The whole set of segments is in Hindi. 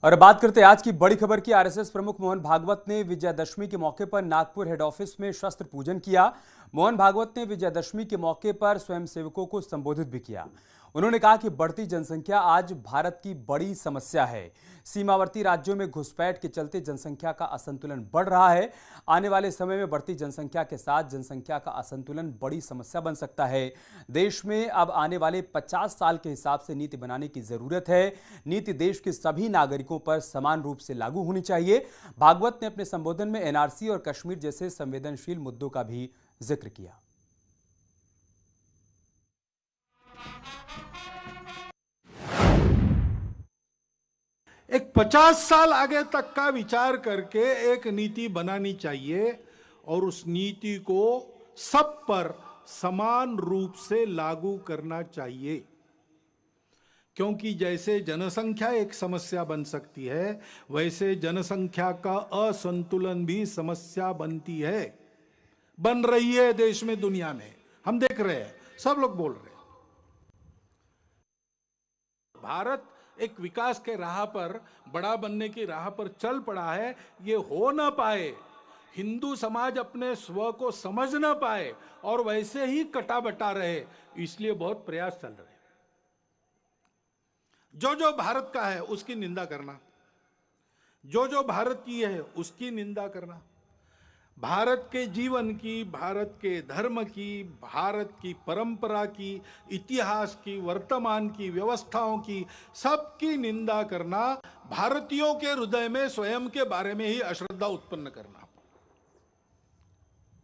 और अब बात करते हैं आज की बड़ी खबर की। आरएसएस प्रमुख मोहन भागवत ने विजयदशमी के मौके पर नागपुर हेड ऑफिस में शस्त्र पूजन किया। मोहन भागवत ने विजयदशमी के मौके पर स्वयंसेवकों को संबोधित भी किया। उन्होंने कहा कि बढ़ती जनसंख्या आज भारत की बड़ी समस्या है। सीमावर्ती राज्यों में घुसपैठ के चलते जनसंख्या का असंतुलन बढ़ रहा है। आने वाले समय में बढ़ती जनसंख्या के साथ जनसंख्या का असंतुलन बड़ी समस्या बन सकता है। देश में अब आने वाले 50 साल के हिसाब से नीति बनाने की जरूरत है। नीति देश के सभी नागरिकों पर समान रूप से लागू होनी चाहिए। भागवत ने अपने संबोधन में एनआरसी और कश्मीर जैसे संवेदनशील मुद्दों का भी जिक्र किया। एक 50 साल आगे तक का विचार करके एक नीति बनानी चाहिए और उस नीति को सब पर समान रूप से लागू करना चाहिए, क्योंकि जैसे जनसंख्या एक समस्या बन सकती है वैसे जनसंख्या का असंतुलन भी समस्या बनती है, बन रही है देश में, दुनिया में हम देख रहे हैं, सब लोग बोल रहे हैं। भारत एक विकास के राह पर, बड़ा बनने की राह पर चल पड़ा है। ये हो ना पाए, हिंदू समाज अपने स्व को समझ ना पाए और वैसे ही कटा बटा रहे, इसलिए बहुत प्रयास चल रहे हैं। जो जो भारत का है उसकी निंदा करना, जो जो भारत की है उसकी निंदा करना, भारत के जीवन की, भारत के धर्म की, भारत की परंपरा की, इतिहास की, वर्तमान की, व्यवस्थाओं की, सबकी निंदा करना, भारतीयों के हृदय में स्वयं के बारे में ही अश्रद्धा उत्पन्न करना,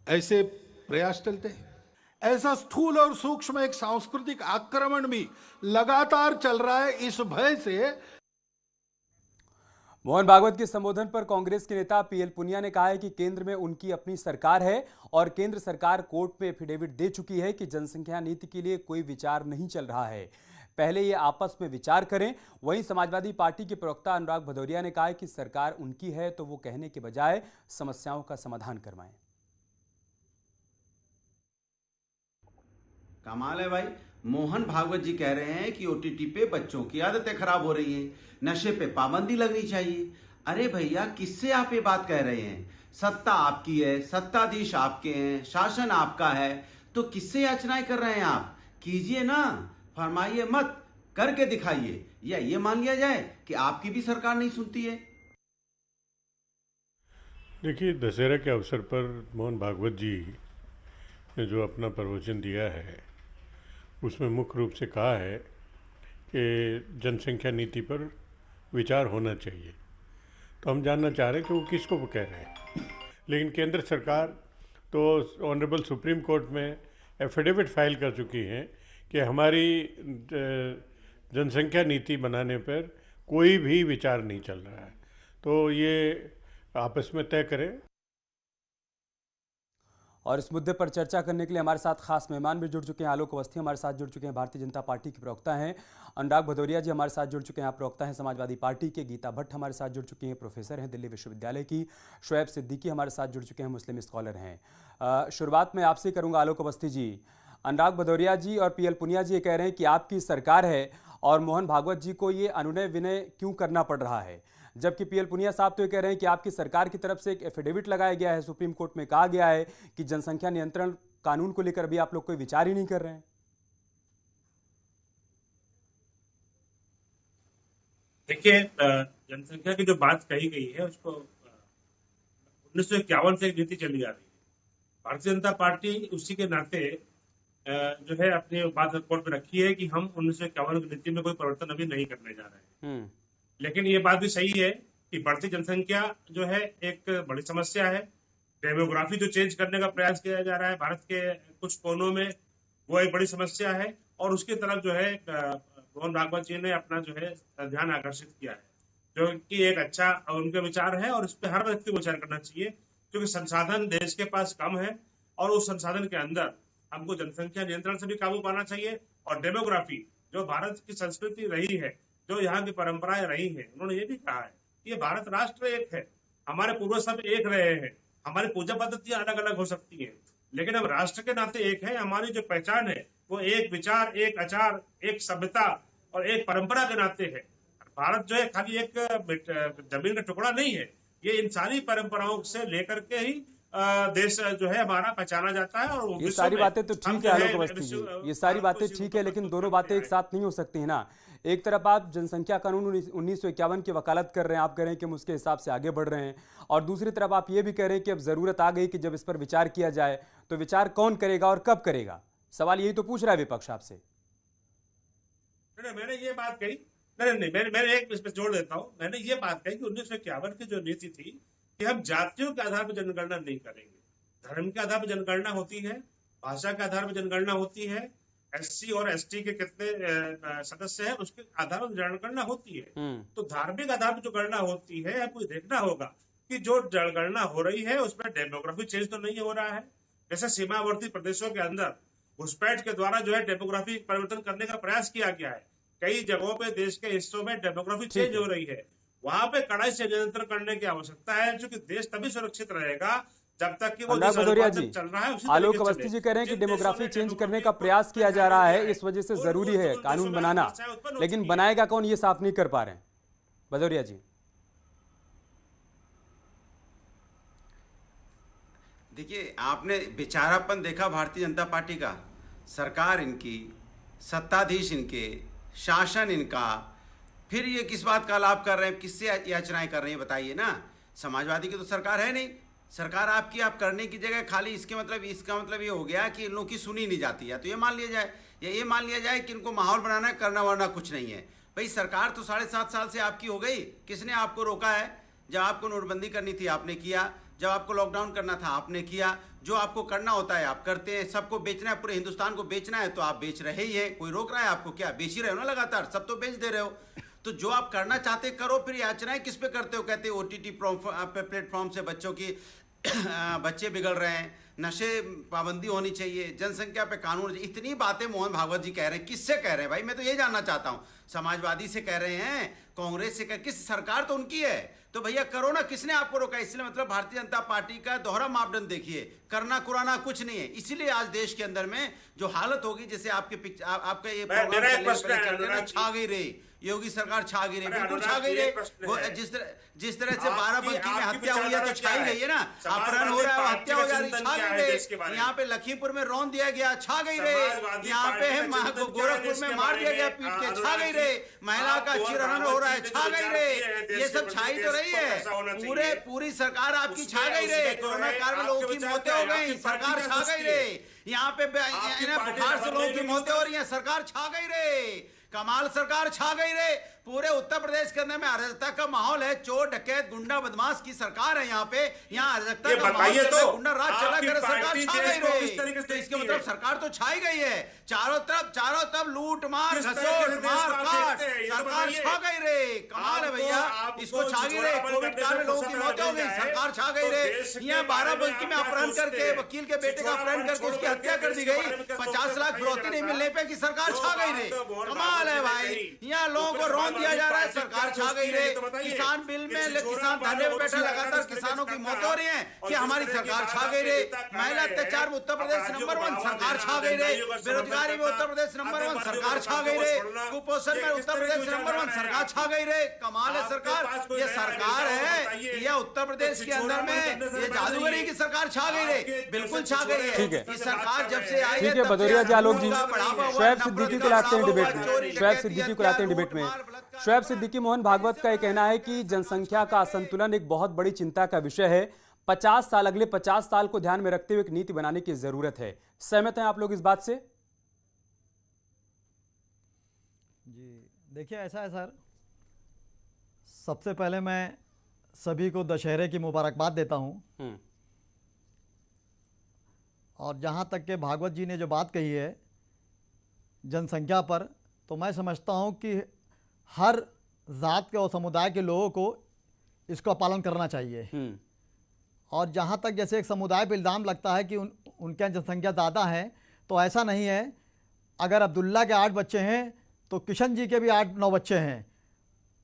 ऐसे प्रयास चलते हैं। ऐसा स्थूल और सूक्ष्म एक सांस्कृतिक आक्रमण भी लगातार चल रहा है। इस भय से मोहन भागवत के संबोधन पर कांग्रेस के नेता पीएल पुनिया ने कहा है कि केंद्र में उनकी अपनी सरकार है और केंद्र सरकार कोर्ट में एफिडेविट दे चुकी है कि जनसंख्या नीति के लिए कोई विचार नहीं चल रहा है, पहले ये आपस में विचार करें। वहीं समाजवादी पार्टी के प्रवक्ता अनुराग भदौरिया ने कहा है कि सरकार उनकी है तो वो कहने के बजाय समस्याओं का समाधान करवाएं। कमाल है भाई, मोहन भागवत जी कह रहे हैं कि ओटीटी पे बच्चों की आदतें खराब हो रही हैं, नशे पे पाबंदी लगनी चाहिए। अरे भैया, किससे आप ये बात कह रहे हैं? सत्ता आपकी है, सत्ताधीश आपके हैं, शासन आपका है, तो किससे याचनाएं कर रहे हैं आप? कीजिए ना, फरमाइए मत, करके दिखाइए, या ये मान लिया जाए कि आपकी भी सरकार नहीं सुनती है। देखिए, दशहरा के अवसर पर मोहन भागवत जी ने जो अपना प्रवचन दिया है उसमें मुख्य रूप से कहा है कि जनसंख्या नीति पर विचार होना चाहिए। तो हम जानना चाह रहे हैं कि वो किसको वो कह रहे हैं। लेकिन केंद्र सरकार तो ऑनरेबल सुप्रीम कोर्ट में एफिडेविट फाइल कर चुकी हैं कि हमारी जनसंख्या नीति बनाने पर कोई भी विचार नहीं चल रहा है। तो ये आपस में तय करें। और इस मुद्दे पर चर्चा करने के लिए हमारे साथ खास मेहमान भी जुड़ चुके हैं। आलोक अवस्थी हमारे साथ जुड़ चुके हैं, भारतीय जनता पार्टी के प्रवक्ता हैं। अनुराग भदौरिया जी हमारे साथ जुड़ चुके हैं, आप प्रवक्ता हैं समाजवादी पार्टी के। गीता भट्ट हमारे साथ जुड़ चुकी हैं, प्रोफेसर हैं दिल्ली विश्वविद्यालय की। शोएब सिद्दीकी हमारे साथ जुड़ चुके हैं, मुस्लिम स्कॉलर हैं। शुरुआत में आपसे करूँगा आलोक अवस्थी जी। अनुराग भदौरिया जी और पीएल पुनिया जी ये कह रहे हैं कि आपकी सरकार है और मोहन भागवत जी को ये अनुनय विनय क्यों करना पड़ रहा है, जबकि पीएल पुनिया साहब तो ये कह रहे हैं कि आपकी सरकार की तरफ से एक एफिडेविट लगाया गया है, सुप्रीम कोर्ट में कहा गया है कि जनसंख्या नियंत्रण कानून को लेकर भी आप लोग कोई विचार ही नहीं कर रहे हैं। देखिए, जनसंख्या की जो बात कही गई है उसको 1951 से एक नीति चली आ रही है। भारतीय जनता पार्टी उसी के नाते जो है अपनी बात रिपोर्ट में रखी है कि हम 1951 की नीति में कोई परिवर्तन अभी नहीं करने जा रहे हैं। लेकिन ये बात भी सही है कि बढ़ती जनसंख्या जो है एक बड़ी समस्या है। डेमोग्राफी जो चेंज करने का प्रयास किया जा रहा है भारत के कुछ कोनों में, वो एक बड़ी समस्या है। और उसकी तरफ जो है मोहन भागवत जी ने अपना जो है ध्यान आकर्षित किया है, जो कि एक अच्छा उनके विचार है और इस पर हर व्यक्ति को विचार करना चाहिए, क्योंकि संसाधन देश के पास कम है और उस संसाधन के अंदर हमको जनसंख्या नियंत्रण से भी काबू पाना चाहिए। और डेमोग्राफी जो भारत की संस्कृति रही है, जो यहाँ की परंपराएं रही हैं, उन्होंने ये भी कहा है कि ये भारत राष्ट्र एक है, हमारे पूर्वज सब एक रहे हैं, हमारी पूजा पद्धतियां अलग अलग हो सकती हैं, लेकिन अब राष्ट्र के नाते एक है। हमारी जो पहचान है वो एक विचार, एक आचार, एक सभ्यता और एक परंपरा के नाते है। भारत जो है खाली एक जमीन का टुकड़ा नहीं है, ये इंसानी परंपराओं से लेकर के ही देश जो है हमारा पहचाना जाता है। और ये सारी बातें तो ठीक है आलोक अवस्थी जी, ये सारी बातें ठीक है, लेकिन दोनों बातें एक साथ नहीं हो सकती है ना। एक तरफ आप जनसंख्या कानून 1951 की वकालत कर रहे हैं, आप कह रहे हैं कि हम उसके हिसाब से आगे बढ़ रहे हैं, और दूसरी तरफ आप ये भी कह रहे हैं कि अब जरूरत आ गई कि जब इस पर विचार किया जाए, तो विचार कौन करेगा और कब करेगा? सवाल यही तो पूछ रहा है विपक्ष आपसे। नहीं, मैंने ये बात कही, नहीं, मैंने एक इस पर जोड़ देता हूं। मैंने ये बात कही कि 1951 की जो नीति थी कि हम जातियों के आधार पर जनगणना नहीं करेंगे, धर्म के आधार पर जनगणना होती है, भाषा के आधार पर जनगणना होती है, एससी और एसटी के कितने सदस्य हैं उसके आधार पर जनगणना होती है। तो धार्मिक आधार पर जो गणना होती है, हमको देखना होगा कि जो जनगणना हो रही है उसमें डेमोग्राफी चेंज तो नहीं हो रहा है। जैसे सीमावर्ती प्रदेशों के अंदर घुसपैठ के द्वारा जो है डेमोग्राफी परिवर्तन करने का प्रयास किया गया है। कई जगहों पे देश के हिस्सों में डेमोग्राफी चेंज हो रही है, वहां पे कड़ाई से नियंत्रण करने की आवश्यकता है, क्योंकि देश तभी सुरक्षित रहेगा जब तक कि वो अनुराग भदौरिया जी, चल रहा है। आलोक अवस्थी जी कह रहे हैं कि डेमोग्राफी चेंज करने का प्रयास किया जा रहा है, इस वजह से जरूरी है कानून बनाना, लेकिन बनाएगा कौन ये साफ नहीं कर पा रहे हैं। भदौरिया जी, देखिए, आपने बेचारापन देखा भारतीय जनता पार्टी का। सरकार इनकी, सत्ताधीश इनके, शासन इनका, फिर ये किस बात का लाभ कर रहे हैं, किससे याचनाएं कर रहे हैं बताइए ना। समाजवादी की तो सरकार है नहीं, सरकार आपकी, आप करने की जगह खाली इसका मतलब ये हो गया कि इन लोगों की सुनी नहीं जाती है। तो ये मान लिया जाए, या ये मान लिया जाए कि इनको माहौल बनाना है, करना वरना कुछ नहीं है। भाई सरकार तो 7.5 साल से आपकी हो गई, किसने आपको रोका है? जब आपको नोटबंदी करनी थी आपने किया, जब आपको लॉकडाउन करना था आपने किया, जो आपको करना होता है आप करते हैं। सबको बेचना है, पूरे हिंदुस्तान को बेचना है तो आप बेच रहे ही हैं, कोई रोक रहा है आपको? क्या बेच ही रहे हो ना लगातार, सब तो बेच दे रहे हो। तो जो आप करना चाहते करो, फिर याचनाएं किस पे करते हो? कहते हो OTT प्लेटफॉर्म से बच्चों की बच्चे बिगड़ रहे हैं, नशे पाबंदी होनी चाहिए, जनसंख्या पे कानून, इतनी बातें मोहन भागवत जी कह रहे हैं। किससे कह रहे हैं भाई? मैं तो ये जानना चाहता हूं। समाजवादी से कह रहे हैं, कांग्रेस से किस? सरकार तो उनकी है, तो भैया करो ना, किसने आपको रोका? इसलिए मतलब भारतीय जनता पार्टी का दोहरा मापदंड देखिए, करना कुराना कुछ नहीं है। इसीलिए आज देश के अंदर में जो हालत होगी, जैसे आपका ये प्रोग्राम छा गई रे, योगी सरकार छा गई रे, बिल्कुल छा गई रे। जिस तरह से बाराबंकी में हत्या हुई है तो छाई गई है ना, अपहरण हो रहा है, हत्या हो जा रही, छा गई रे। यहाँ पे लखीमपुर में रौंद दिया गया, छा गई रे। यहाँ पे है गोरखपुर में मार दिया गया पीट के, छा गई रे। महिला का चिरहरण हो रहा है, छा गई रे। ये सब छाई तो रही है, पूरी सरकार आपकी छा गई रे। कोरोना काल में लोगों की मौतें हो गई, सरकार छा गई रे। यहाँ पे बुखार से लोगों की मौतें हो रही है, सरकार छा गई रे। कमाल सरकार छा गई रे। पूरे उत्तर प्रदेश के अंदर में अराजकता का माहौल है, चोर डकैत गुंडा बदमाश की सरकार है यहाँ पे। यहाँ अराजकता का माहौल चल रहा है, गुंडा राज चला कर सरकार छा गई रे। तो इसके मतलब सरकार तो छाई गई है, चारों तरफ लूट मार घसोट मार काट, सरकार छा गई रे। कमाल है भैया, इसको छा गई रे। कोविड काल में लोगों की मौतें हो गई, सरकार छा गई रे। यहाँ बाराबंकी में अपहरण करके, वकील के बेटे का अपहरण करके उसकी हत्या कर दी गई, 50 लाख फिरौती नहीं मिलने पे की सरकार छा गई रे। कमाल है भाई, यहाँ लोगों को रौंद दिया जा रहा है, सरकार छा गई रे। किसान बिल में किसान धरने में बैठा, लगातार किसानों की मौत हो रही है कि हमारी सरकार छा गई रे। महिला अत्याचार में उत्तर प्रदेश नंबर 1, सरकार छा गई रे। बेरोजगारी में उत्तर प्रदेश नंबर 1, सरकार छा गई रे। कुपोषण में उत्तर प्रदेश नंबर 1, सरकार छा गई रे। कमाल है सरकार, ये सरकार है, ये उत्तर प्रदेश के अंदर में ये जादूगरी की सरकार छा गई रे, बिल्कुल छा गई है। ये सरकार जब से आई है, भदौरिया जी, आलोक जी, शोएब सिद्दीकी को लाते हैं डिबेट में, शोएब सिद्दीकी को लाते हैं डिबेट में। शोएब सिद्दीकी, मोहन भागवत का यह कहना है कि जनसंख्या का असंतुलन एक बहुत बड़ी चिंता का विषय है, 50 साल, अगले 50 साल को ध्यान में रखते हुए एक नीति बनाने की जरूरत है। सहमत हैं आप लोग इस बात से? जी देखिए, ऐसा है सर, सबसे पहले मैं सभी को दशहरे की मुबारकबाद देता हूं। और जहां तक के भागवत जी ने जो बात कही है जनसंख्या पर, तो मैं समझता हूं कि हर जात के और समुदाय के लोगों को इसका पालन करना चाहिए। और जहाँ तक जैसे एक समुदाय पर इल्ज़ाम लगता है कि उनके यहाँ जनसंख्या ज़्यादा है, तो ऐसा नहीं है। अगर अब्दुल्ला के 8 बच्चे हैं तो किशन जी के भी 8-9 बच्चे हैं।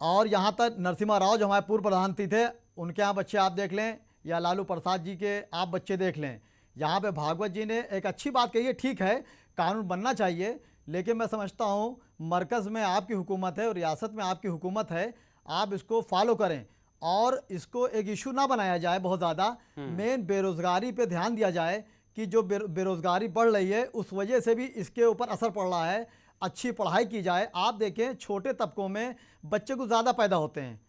और यहाँ तक नरसिम्हा राव जो हमारे पूर्व प्रधानमंत्री थे, उनके यहाँ बच्चे आप देख लें, या लालू प्रसाद जी के आप बच्चे देख लें। यहाँ पे भागवत जी ने एक अच्छी बात कही है, ठीक है कानून बनना चाहिए, लेकिन मैं समझता हूँ मरकज़ में आपकी हुकूमत है और रियासत में आपकी हुकूमत है, आप इसको फॉलो करें और इसको एक इशू ना बनाया जाए बहुत ज़्यादा। मेन बेरोज़गारी पे ध्यान दिया जाए कि जो बेरोज़गारी बढ़ रही है उस वजह से भी इसके ऊपर असर पड़ रहा है। अच्छी पढ़ाई की जाए। आप देखें छोटे तबकों में बच्चे को ज़्यादा पैदा होते हैं,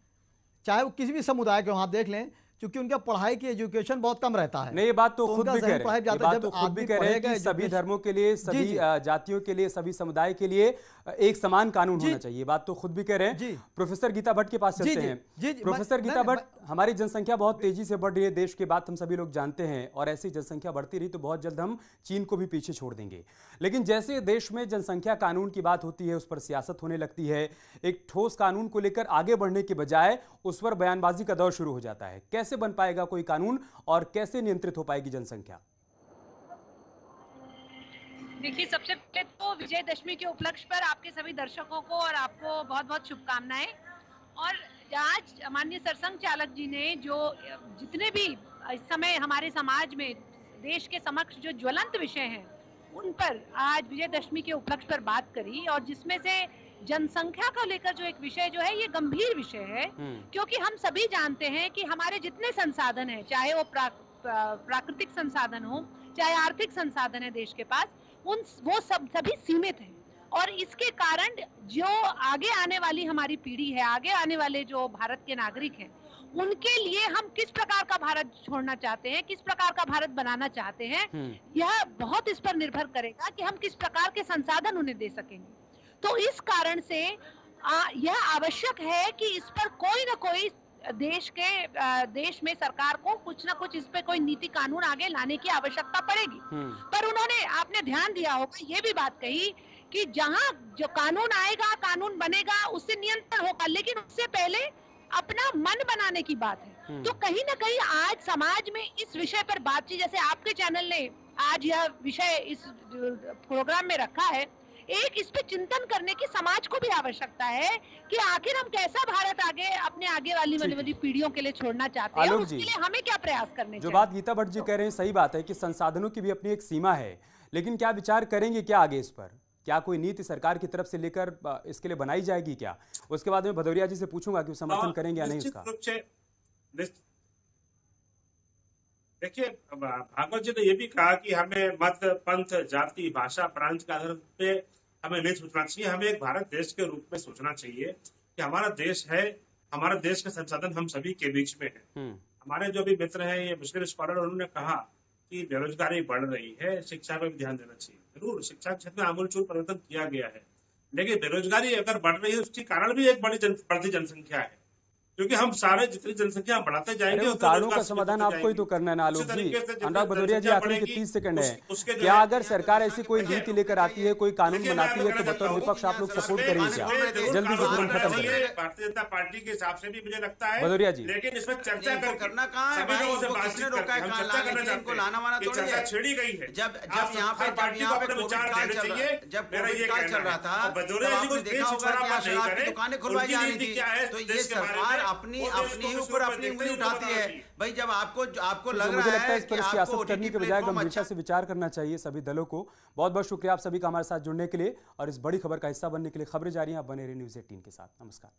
चाहे वो किसी भी समुदाय के वहाँ देख लें, क्योंकि उनका पढ़ाई की एजुकेशन बहुत कम रहता है। नहीं, ये बात तो खुद उनका भी कह ज़हन रहे पढ़ाई हैं, ये ज़्यादा बात जब तो खुद भी आदमी कह रहे हैं कि पढ़ेगा, सभी एजुकेशन- धर्मों के लिए, सभी जी। जातियों के लिए, सभी समुदाय के लिए एक समान कानून होना चाहिए। ये बात तो खुद भी कह रहे जी। हैं। प्रोफेसर गीता भट्ट के पास जी, चलते जी, हैं। जी, जी, प्रोफेसर मैं- गीता मैं- भट्ट, हमारी जनसंख्या बहुत तेजी से बढ़ रही है, देश की बात हम सभी लोग जानते हैं, और ऐसी जनसंख्या बढ़ती रही तो बहुत जल्द हम चीन को भी पीछे छोड़ देंगे। लेकिन जैसे देश में जनसंख्या कानून की बात होती है, उस पर सियासत होने लगती है, एक ठोस कानून को लेकर आगे बढ़ने के बजाय उस पर बयानबाजी का दौर शुरू हो जाता है। कैसे बन पाएगा कोई कानून और कैसे नियंत्रित हो पाएगी जनसंख्या? देखिए, सबसे पहले तो विजयदशमी के उपलक्ष्य पर आपके सभी दर्शकों को और आपको बहुत बहुत शुभकामनाएं। और आज माननीय सरसंघ चालक जी ने जो जितने भी इस समय हमारे समाज में देश के समक्ष जो ज्वलंत विषय हैं उन पर आज विजयदशमी के उपलक्ष्य पर बात करी, और जिसमें से जनसंख्या को लेकर जो एक विषय जो है ये गंभीर विषय है, क्योंकि हम सभी जानते हैं कि हमारे जितने संसाधन हैं, चाहे वो प्राकृतिक संसाधन हो, चाहे आर्थिक संसाधन है देश के पास, वो सभी सीमित हैं। और इसके कारण जो आगे आने वाली हमारी पीढ़ी है, आगे आने वाले जो भारत के नागरिक हैं, उनके लिए हम किस प्रकार का भारत छोड़ना चाहते हैं, किस प्रकार का भारत बनाना चाहते हैं, यह बहुत इस पर निर्भर करेगा कि हम किस प्रकार के संसाधन उन्हें दे सकेंगे। तो इस कारण से यह आवश्यक है कि इस पर कोई ना कोई देश में सरकार को कुछ ना कुछ इस पे कोई नीति कानून आगे लाने की आवश्यकता पड़ेगी। पर आपने ध्यान दिया होगा, ये भी बात कही कि जहां जो कानून आएगा, कानून बनेगा, उससे नियंत्रण होगा, लेकिन उससे पहले अपना मन बनाने की बात है। तो कहीं ना कहीं आज समाज में इस विषय पर बातचीत, जैसे आपके चैनल ने आज यह विषय इस प्रोग्राम में रखा है, एक इस पे चिंतन करने की समाज को भी आवश्यकता है कि आखिर हम कैसा भारत अपने आगे वाली पीढ़ियों के लिए छोड़ना चाहते हैं, और उसके लिए हमें क्या प्रयास करने चाहिए। जो बात गीता भट्ट जी कह रहे हैं सही बात है कि संसाधनों की भी अपनी एक सीमा है, लेकिन क्या विचार करेंगे क्या आगे इस पर? क्या कोई नीति सरकार की तरफ से लेकर इसके लिए बनाई जाएगी क्या? उसके बाद में भदौरिया जी से पूछूंगा कि समर्थन करेंगे या नहीं इसका। देखिए, भागवत जी ने यह भी कहा कि हमें मत, पंथ, जाति, भाषा, प्रांत के आधार पे हमें नहीं सोचना चाहिए, हमें एक भारत देश के रूप में सोचना चाहिए कि हमारा देश है, हमारा देश का संसाधन हम सभी के बीच में है। हमारे जो भी मित्र हैं, ये मुस्लिम स्कॉलर, उन्होंने कहा कि बेरोजगारी बढ़ रही है, शिक्षा पर भी ध्यान देना चाहिए। जरूर शिक्षा के क्षेत्र में आमूलचूल परिवर्तन किया गया है, लेकिन बेरोजगारी अगर बढ़ रही है उसके कारण भी एक बढ़ती जनसंख्या है, क्योंकि हम सारे जितनी जनसंख्या बढ़ाते जाएंगे, कारणों का समाधान आपको ही तो करना है ना आलोक जी। अनुराग भदौरिया जी, आखिरी के 30 सेकंड है, क्या अगर सरकार ऐसी कोई नीति लेकर आती है, कोई कानून बनाती है, तो बतौर विपक्ष आप लोग सपोर्ट करेंगे क्या? जल्दी से तुरंत खत्म करें। भारतीय जनता पार्टी के हिसाब से भी मुझे लगता है भदौरिया जी, लेकिन इसमें चर्चा करना कहाँ है भाई, किसने रोका है? को लाना वाना थोड़ी है। छेड़ी गई है। जब यहाँ पे कोविड काल चल रहा था, तब आपने देखा होगा कि यहाँ शराब की दुकानें खुलवाई जा रही थी। तो ये सरकार अपनी ही ऊपर अपनी उंगली उठाती है भाई। जब आपको लग रहा है इस पर सियासत करने के बजाय गंभीरता से विचार करना चाहिए सभी दलों को। बहुत बहुत शुक्रिया आप सभी का हमारे साथ जुड़ने के लिए और इस बड़ी खबर का हिस्सा बनने के लिए। खबरें जारी हैं, आप बने रहिए न्यूज़ 18 के साथ। नमस्कार।